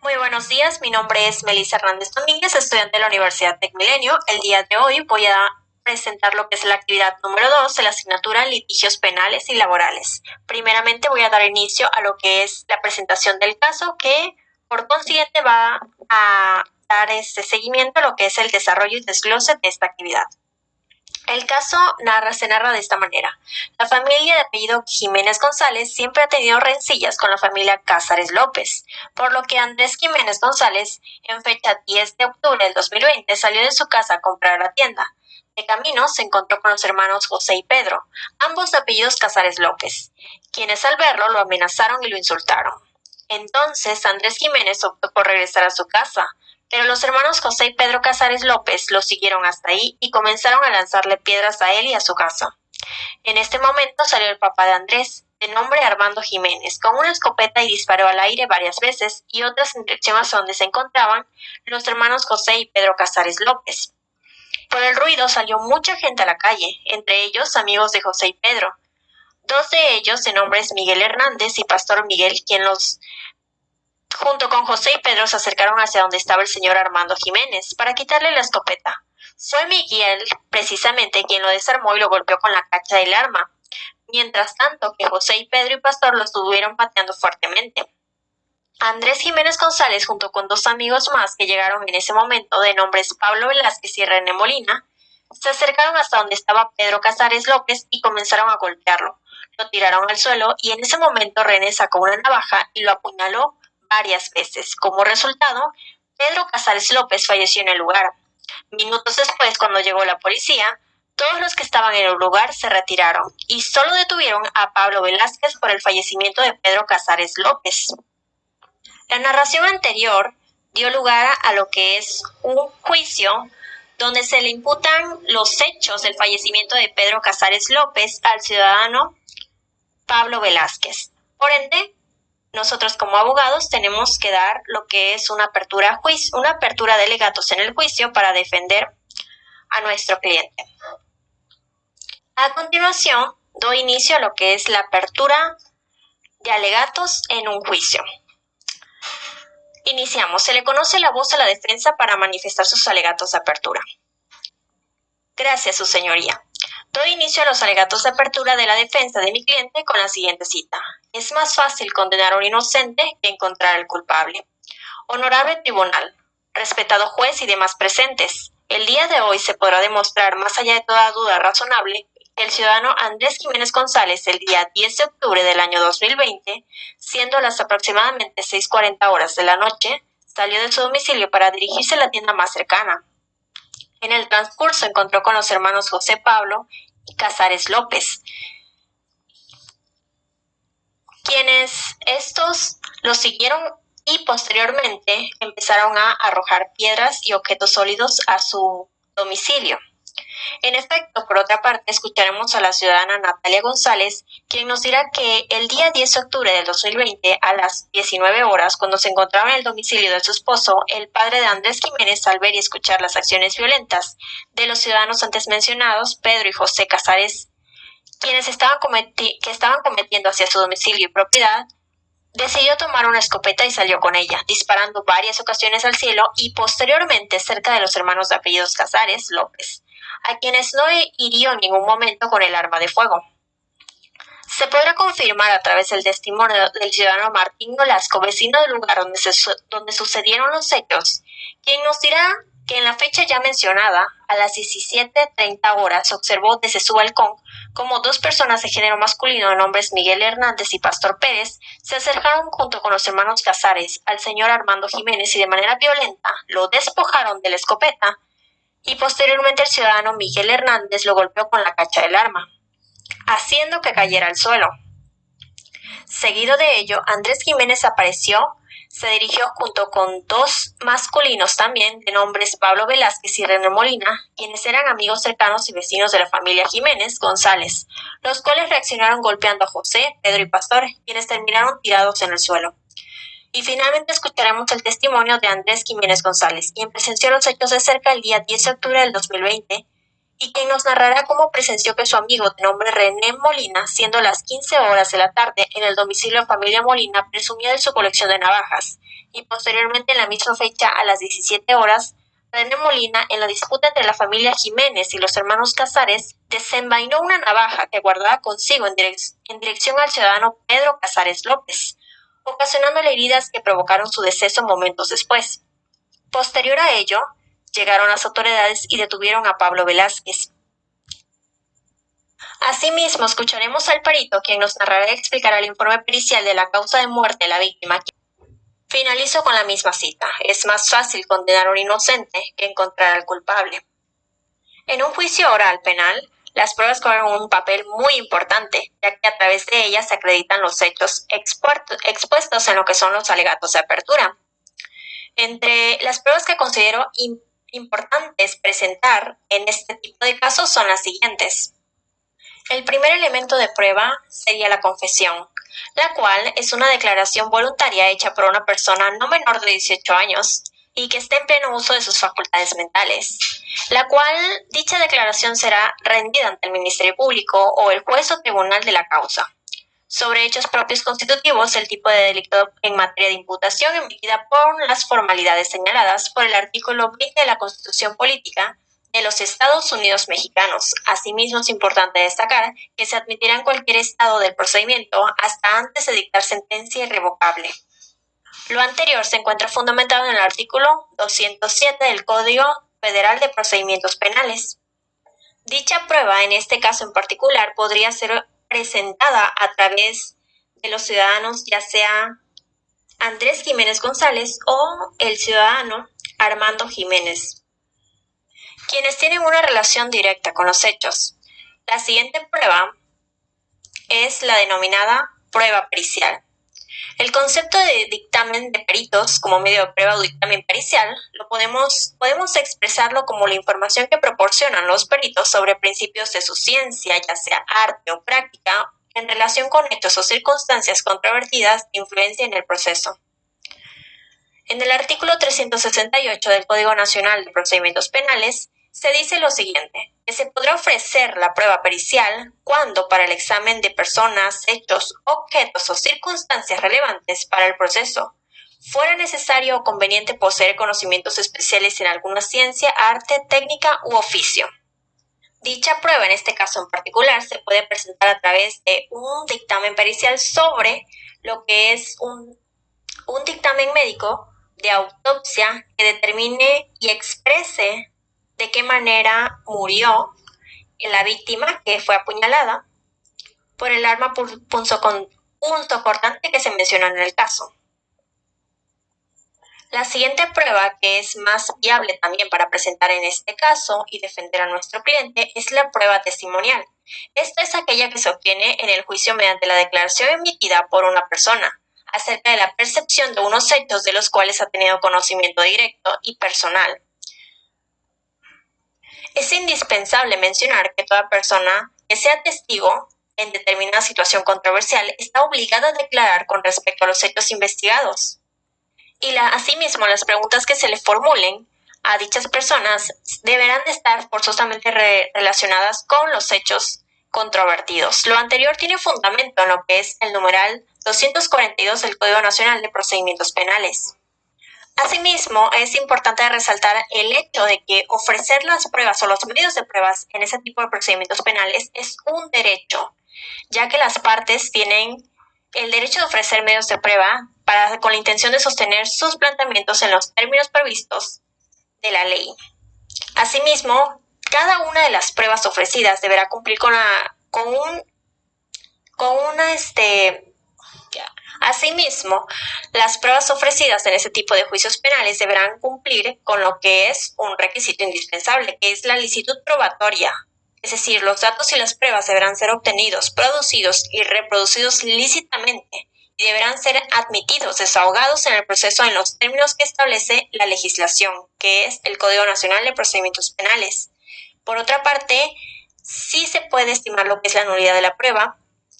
Muy buenos días, mi nombre es Melissa Hernández Domínguez, estudiante de la Universidad Tecmilenio. El día de hoy voy a presentar lo que es la actividad número 2 de la asignatura Litigios Penales y Laborales. Primeramente voy a dar inicio a lo que es la presentación del caso, que por consiguiente va a dar seguimiento a lo que es el desarrollo y desglose de esta actividad. El caso se narra de esta manera. La familia de apellido Jiménez González siempre ha tenido rencillas con la familia Cázares López, por lo que Andrés Jiménez González, en fecha 10 de octubre del 2020, salió de su casa a comprar a la tienda. De camino se encontró con los hermanos José y Pedro, ambos de apellidos Cázares López, quienes al verlo lo amenazaron y lo insultaron. Entonces Andrés Jiménez optó por regresar a su casa, pero los hermanos José y Pedro Cázares López lo siguieron hasta ahí y comenzaron a lanzarle piedras a él y a su casa. En este momento salió el papá de Andrés, de nombre Armando Jiménez, con una escopeta y disparó al aire varias veces y otras en dirección hacia donde se encontraban los hermanos José y Pedro Cázares López. Por el ruido salió mucha gente a la calle, entre ellos amigos de José y Pedro. Dos de ellos, de nombres Miguel Hernández y Pastor Miguel, junto con José y Pedro se acercaron hacia donde estaba el señor Armando Jiménez para quitarle la escopeta. Fue Miguel precisamente quien lo desarmó y lo golpeó con la cacha del arma, mientras tanto que José y Pedro y Pastor lo estuvieron pateando fuertemente. Andrés Jiménez González, junto con dos amigos más que llegaron en ese momento, de nombres Pablo Velázquez y René Molina, se acercaron hasta donde estaba Pedro Cázares López y comenzaron a golpearlo. Lo tiraron al suelo y en ese momento René sacó una navaja y lo apuñaló varias veces. Como resultado, Pedro Cázares López falleció en el lugar. Minutos después, cuando llegó la policía, todos los que estaban en el lugar se retiraron y solo detuvieron a Pablo Velázquez por el fallecimiento de Pedro Cázares López. La narración anterior dio lugar a lo que es un juicio donde se le imputan los hechos del fallecimiento de Pedro Cázares López al ciudadano Pablo Velázquez. Por ende, nosotros como abogados tenemos que dar lo que es una apertura de alegatos en el juicio para defender a nuestro cliente. A continuación, doy inicio a lo que es la apertura de alegatos en un juicio. Iniciamos. Se le conoce la voz a la defensa para manifestar sus alegatos de apertura. Gracias, su señoría. Doy inicio a los alegatos de apertura de la defensa de mi cliente con la siguiente cita. Es más fácil condenar a un inocente que encontrar al culpable. Honorable tribunal, respetado juez y demás presentes, el día de hoy se podrá demostrar, más allá de toda duda razonable, que el ciudadano Andrés Jiménez González, el día 10 de octubre del año 2020, siendo las aproximadamente 6:40 horas de la noche, salió de su domicilio para dirigirse a la tienda más cercana. En el transcurso encontró con los hermanos José Pablo y Cázares López, quienes estos los siguieron y posteriormente empezaron a arrojar piedras y objetos sólidos a su domicilio. En efecto, por otra parte, escucharemos a la ciudadana Natalia González, quien nos dirá que el día 10 de octubre del 2020, a las 19 horas, cuando se encontraba en el domicilio de su esposo, el padre de Andrés Jiménez, al ver y escuchar las acciones violentas de los ciudadanos antes mencionados, Pedro y José Cázares, quienes estaban cometiendo hacia su domicilio y propiedad, decidió tomar una escopeta y salió con ella, disparando varias ocasiones al cielo y posteriormente cerca de los hermanos de apellidos Cázares López, a quienes no hirió en ningún momento con el arma de fuego. Se podrá confirmar a través del testimonio del ciudadano Martín Nolasco, vecino del lugar donde sucedieron los hechos, quien nos dirá que en la fecha ya mencionada, a las 17:30 horas, observó desde su balcón como dos personas de género masculino de nombres Miguel Hernández y Pastor Pérez se acercaron junto con los hermanos Cázares al señor Armando Jiménez y de manera violenta lo despojaron de la escopeta y posteriormente el ciudadano Miguel Hernández lo golpeó con la cacha del arma, haciendo que cayera al suelo. Seguido de ello, Andrés Jiménez apareció, se dirigió junto con dos masculinos también, de nombres Pablo Velázquez y René Molina, quienes eran amigos cercanos y vecinos de la familia Jiménez González, los cuales reaccionaron golpeando a José, Pedro y Pastor, quienes terminaron tirados en el suelo. Y finalmente escucharemos el testimonio de Andrés Jiménez González, quien presenció los hechos de cerca el día 10 de octubre del 2020, y quien nos narrará cómo presenció que su amigo de nombre René Molina, siendo las 15 horas de la tarde en el domicilio de familia Molina, presumía de su colección de navajas, y posteriormente en la misma fecha a las 17 horas, René Molina, en la disputa entre la familia Jiménez y los hermanos Casares, desenvainó una navaja que guardaba consigo en dirección al ciudadano Pedro Casares López, ocasionándole heridas que provocaron su deceso momentos después. Posterior a ello, llegaron las autoridades y detuvieron a Pablo Velázquez. Asimismo, escucharemos al perito, quien nos narrará y explicará el informe pericial de la causa de muerte de la víctima. Finalizo con la misma cita: es más fácil condenar a un inocente que encontrar al culpable. En un juicio oral penal, las pruebas juegan un papel muy importante, ya que a través de ellas se acreditan los hechos expuestos en lo que son los alegatos de apertura. Entre las pruebas que considero importantes presentar en este tipo de casos son las siguientes. El primer elemento de prueba sería la confesión, la cual es una declaración voluntaria hecha por una persona no menor de 18 años y que esté en pleno uso de sus facultades mentales, la cual dicha declaración será rendida ante el Ministerio Público o el juez o tribunal de la causa, sobre hechos propios constitutivos del tipo de delito en materia de imputación emitida por las formalidades señaladas por el artículo 20 de la Constitución Política de los Estados Unidos Mexicanos. Asimismo, es importante destacar que se admitirá en cualquier estado del procedimiento hasta antes de dictar sentencia irrevocable. Lo anterior se encuentra fundamentado en el artículo 207 del Código Federal de Procedimientos Penales. Dicha prueba, en este caso en particular, podría ser presentada a través de los ciudadanos, ya sea Andrés Jiménez González o el ciudadano Armando Jiménez, quienes tienen una relación directa con los hechos. La siguiente prueba es la denominada prueba pericial. El concepto de dictamen de peritos como medio de prueba o dictamen pericial podemos expresarlo como la información que proporcionan los peritos sobre principios de su ciencia, ya sea arte o práctica, en relación con hechos o circunstancias controvertidas de influencia en el proceso. En el artículo 368 del Código Nacional de Procedimientos Penales se dice lo siguiente: que se podrá ofrecer la prueba pericial cuando, para el examen de personas, hechos, objetos o circunstancias relevantes para el proceso, fuera necesario o conveniente poseer conocimientos especiales en alguna ciencia, arte, técnica u oficio. Dicha prueba, en este caso en particular, se puede presentar a través de un dictamen pericial sobre lo que es un dictamen médico de autopsia que determine y exprese de qué manera murió la víctima, que fue apuñalada por el arma punzocortante que se menciona en el caso. La siguiente prueba, que es más viable también para presentar en este caso y defender a nuestro cliente, es la prueba testimonial. Esta es aquella que se obtiene en el juicio mediante la declaración emitida por una persona acerca de la percepción de unos hechos de los cuales ha tenido conocimiento directo y personal. Es indispensable mencionar que toda persona que sea testigo en determinada situación controversial está obligada a declarar con respecto a los hechos investigados. Y asimismo, las preguntas que se le formulen a dichas personas deberán de estar forzosamente relacionadas con los hechos controvertidos. Lo anterior tiene fundamento en lo que es el numeral 242 del Código Nacional de Procedimientos Penales. Asimismo, es importante resaltar el hecho de que ofrecer las pruebas o los medios de pruebas en ese tipo de procedimientos penales es un derecho, ya que las partes tienen el derecho de ofrecer medios de prueba con la intención de sostener sus planteamientos en los términos previstos de la ley. Asimismo, cada una de las pruebas ofrecidas deberá cumplir Asimismo, las pruebas ofrecidas en ese tipo de juicios penales deberán cumplir con lo que es un requisito indispensable, que es la licitud probatoria. Es decir, los datos y las pruebas deberán ser obtenidos, producidos y reproducidos lícitamente y deberán ser admitidos, desahogados en el proceso en los términos que establece la legislación, que es el Código Nacional de Procedimientos Penales. Por otra parte, sí se puede estimar lo que es la nulidad de la prueba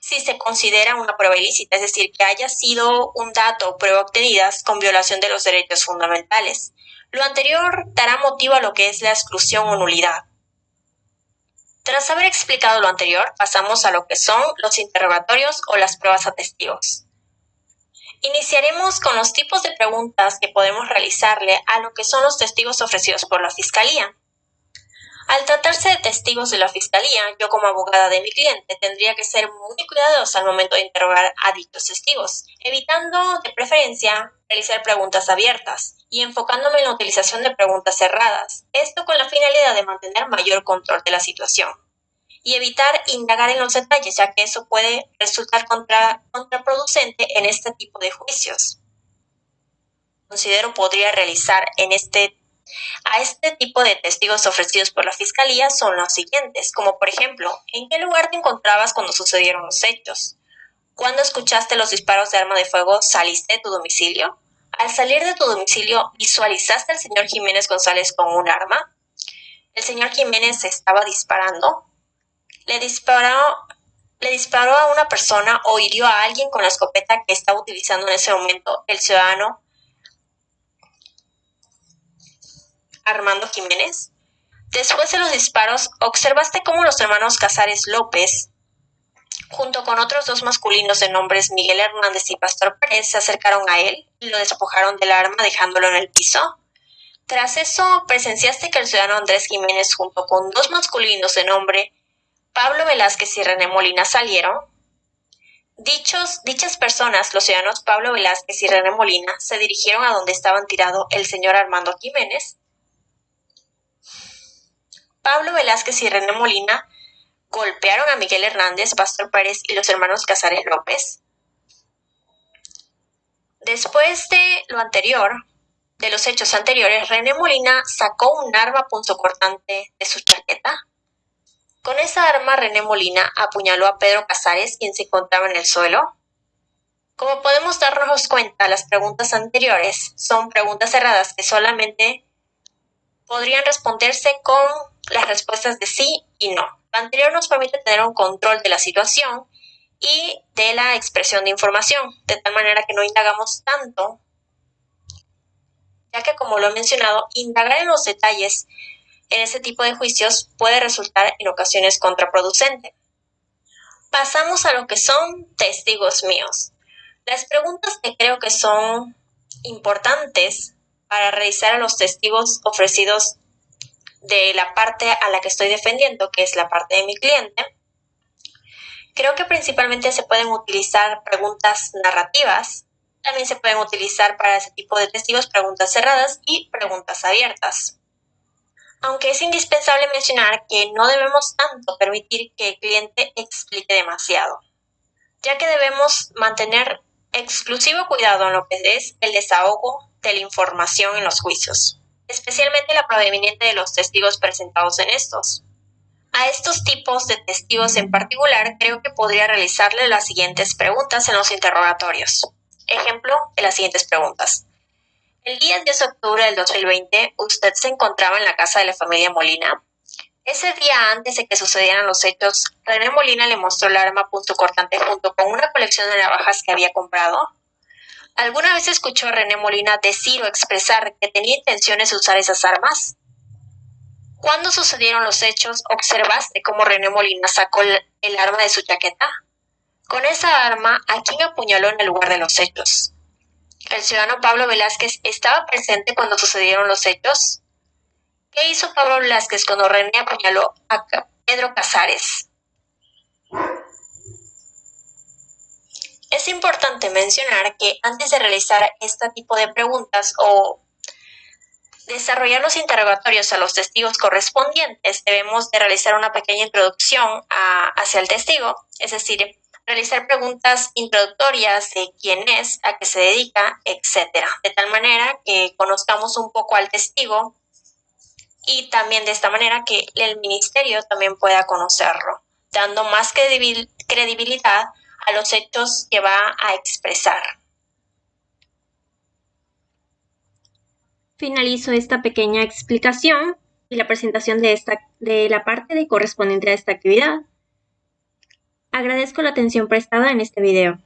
si se considera una prueba ilícita, es decir, que haya sido un dato o prueba obtenidas con violación de los derechos fundamentales. Lo anterior dará motivo a lo que es la exclusión o nulidad. Tras haber explicado lo anterior, pasamos a lo que son los interrogatorios o las pruebas a testigos. Iniciaremos con los tipos de preguntas que podemos realizarle a lo que son los testigos ofrecidos por la Fiscalía. Al tratarse de testigos de la Fiscalía, yo como abogada de mi cliente tendría que ser muy cuidadosa al momento de interrogar a dichos testigos, evitando de preferencia realizar preguntas abiertas y enfocándome en la utilización de preguntas cerradas, esto con la finalidad de mantener mayor control de la situación y evitar indagar en los detalles, ya que eso puede resultar contraproducente en este tipo de juicios. Considero podría realizar a este tipo de testigos ofrecidos por la Fiscalía son los siguientes, como por ejemplo, ¿en qué lugar te encontrabas cuando sucedieron los hechos? ¿Cuándo escuchaste los disparos de arma de fuego, saliste de tu domicilio? Al salir de tu domicilio, ¿visualizaste al señor Jiménez González con un arma? ¿El señor Jiménez estaba disparando? ¿Le disparó a una persona o hirió a alguien con la escopeta que estaba utilizando en ese momento el ciudadano Armando Jiménez? Después de los disparos, observaste cómo los hermanos Casares López, junto con otros dos masculinos de nombres Miguel Hernández y Pastor Pérez, se acercaron a él y lo despojaron del arma dejándolo en el piso. Tras eso, presenciaste que el ciudadano Andrés Jiménez, junto con dos masculinos de nombre Pablo Velázquez y René Molina, salieron. Dichas personas, los ciudadanos Pablo Velázquez y René Molina, se dirigieron a donde estaban tirado el señor Armando Jiménez. Pablo Velázquez y René Molina golpearon a Miguel Hernández, Pastor Pérez y los hermanos Casares López. Después de lo anterior, de los hechos anteriores, René Molina sacó un arma punzocortante de su chaqueta. Con esa arma, René Molina apuñaló a Pedro Casares, quien se encontraba en el suelo. Como podemos darnos cuenta, las preguntas anteriores son preguntas cerradas que solamente podrían responderse con las respuestas de sí y no. Lo anterior nos permite tener un control de la situación y de la expresión de información, de tal manera que no indagamos tanto, ya que, como lo he mencionado, indagar en los detalles en este tipo de juicios puede resultar en ocasiones contraproducente. Pasamos a lo que son testigos míos. Las preguntas que creo que son importantes para realizar a los testigos ofrecidos de la parte a la que estoy defendiendo, que es la parte de mi cliente, creo que principalmente se pueden utilizar preguntas narrativas. También se pueden utilizar para ese tipo de testigos preguntas cerradas y preguntas abiertas. Aunque es indispensable mencionar que no debemos tanto permitir que el cliente explique demasiado, ya que debemos mantener exclusivo cuidado en lo que es el desahogo de la información en los juicios, especialmente la proveniente de los testigos presentados en estos. A estos tipos de testigos en particular, creo que podría realizarle las siguientes preguntas en los interrogatorios. Ejemplo de las siguientes preguntas. El día 10 de octubre del 2020, ¿usted se encontraba en la casa de la familia Molina? Ese día, antes de que sucedieran los hechos, René Molina le mostró el arma punzocortante junto con una colección de navajas que había comprado. ¿Alguna vez escuchó a René Molina decir o expresar que tenía intenciones de usar esas armas? ¿Cuándo sucedieron los hechos, observaste cómo René Molina sacó el arma de su chaqueta? Con esa arma, ¿a quién apuñaló en el lugar de los hechos? ¿El ciudadano Pablo Velázquez estaba presente cuando sucedieron los hechos? ¿Qué hizo Pablo Velázquez cuando René apuñaló a Pedro Casares? Es importante mencionar que antes de realizar este tipo de preguntas o desarrollar los interrogatorios a los testigos correspondientes, debemos de realizar una pequeña introducción hacia el testigo, es decir, realizar preguntas introductorias de quién es, a qué se dedica, etc. De tal manera que conozcamos un poco al testigo y también de esta manera que el ministerio también pueda conocerlo, dando más credibilidad a los hechos que va a expresar. Finalizo esta pequeña explicación y la presentación de la parte correspondiente a esta actividad. Agradezco la atención prestada en este video.